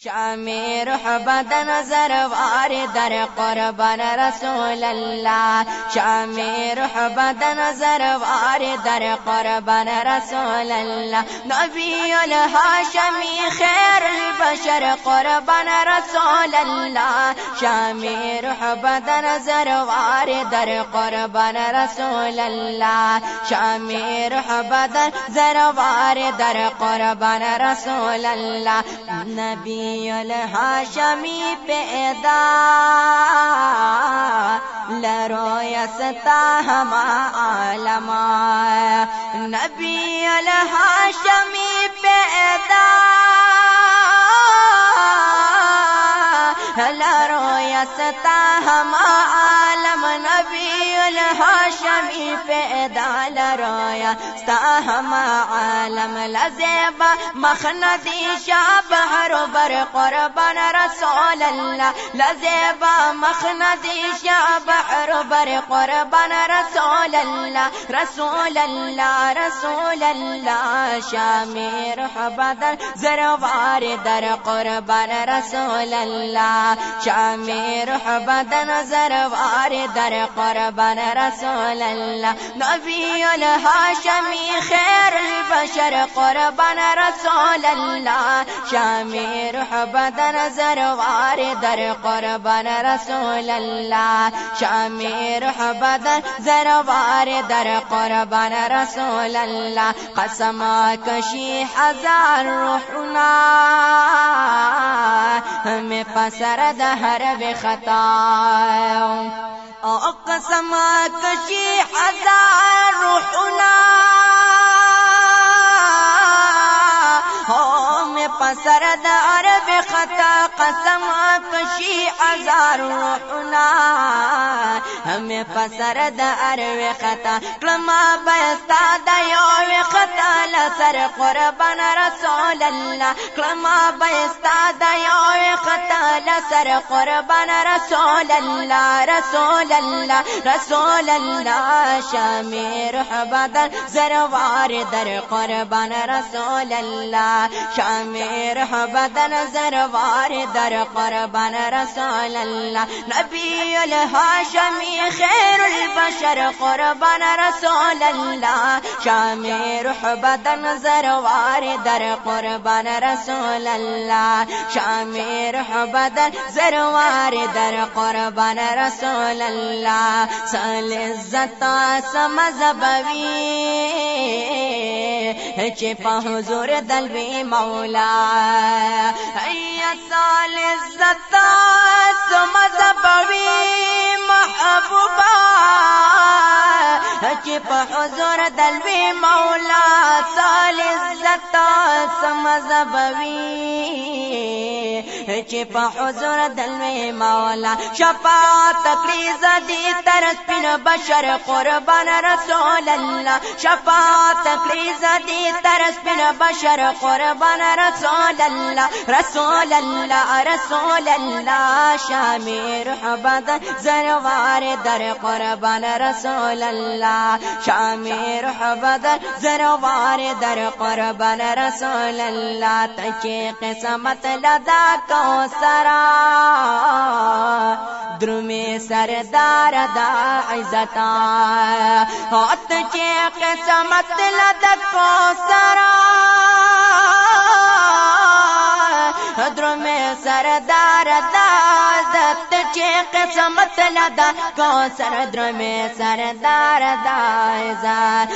شامی روح بدن زروار در قربان رسول الله. شامی روح بدن زروار در قربان رسول الله. نبی الهاشمی خیر البشر قربان رسول الله. شامی روح بدن زروار در قربان رسول الله. شامی روح بدن زروار در قربان رسول الله. نبی الهاشمی پیدا لرویستا ہم عالم. نبی الہاشمی پیدا لرویستا ہم عالم. نبی الہاشمی پیدا لرویستا ہم عالم. لزیبا مخندی شاب بر قربان رسول الله. لزیبا مخندی شاب بر قربان رسول الله. رسول الله رسول الله. شامی روح بدن زروار در قربان رسول الله. شامی روح بدن زروار در قربان رسول الله. نبی الهاشمی خیر البشر قربان رسول الله. شامی روح بدن زروار در قربان رسول الله. شامی روح بدن زروار در قربان رسول الله. قسم کشی هزار روحنا ہمیں پسر دہر بخطا. قسم کشی هزار روحنا پسر دار بخطا. قسم کشی هزار روحنا ہمیں پسر دار بخطا. کلمہ بیستا دیو خطا لسر قربان رسول اللہ. کلمہ بیستا دیو خطا لسر قربان رسول اللہ. رسول اللہ رسول اللہ. شامی روح بدن زروار در قربان رسول اللہ. شامی روح بدن زروار در قربان رسول الله. نبی الهاشمی خیر البشر قربان رسول الله. شامی روح بدن زروار در قربان رسول الله. شامی روح بدن زروار در قربان رسول الله. سال عزت سمزبوی چه په حضور دلوی مولا. سال عزت سمزبوی محبوبا چه په حضور دلوی مولا. سال عزت سمزبوی چه په حضور دلوی مولا. شفاعت کړي زدي تر سپین بشر قربان رسول الله. شفاعت کړي زدي تر سپین بشر قربان رسول الله. رسول الله رسول الله. شامی روح بدن زروار در قربان رسول الله. شامی روح بدن زروار در قربان رسول الله. تچه قسمت لدا کوثرا درمی سردار دا عزتا. تچه قسمت لدا کوثرا درمی سردار دا عزت. چه قسمت لدا کوثر درمی سردار دا عزت.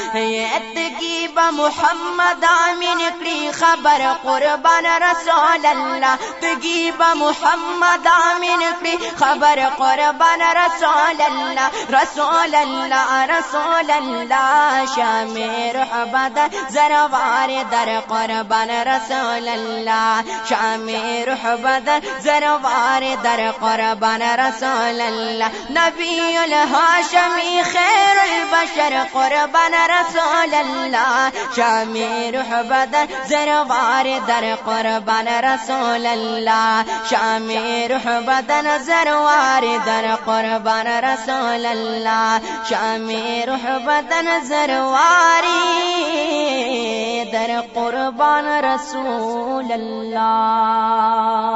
اتگی با محمد آمین کری خبر قربان رسول الله. تگی با محمد آمین کری خبر قربان رسول الله. رسول الله رسول الله. شامی روح بدن زروار در قربان رسول الله. شامی روح بدن زروار در قربان رسول الله. نبی الهاشمی خیر البشر قربان رسول الله. شامی روح بدن زروار در قربان رسول الله. شامی روح بدن زروار در قربان رسول الله. شامی روح بدن زرواری در قربان رسول الله.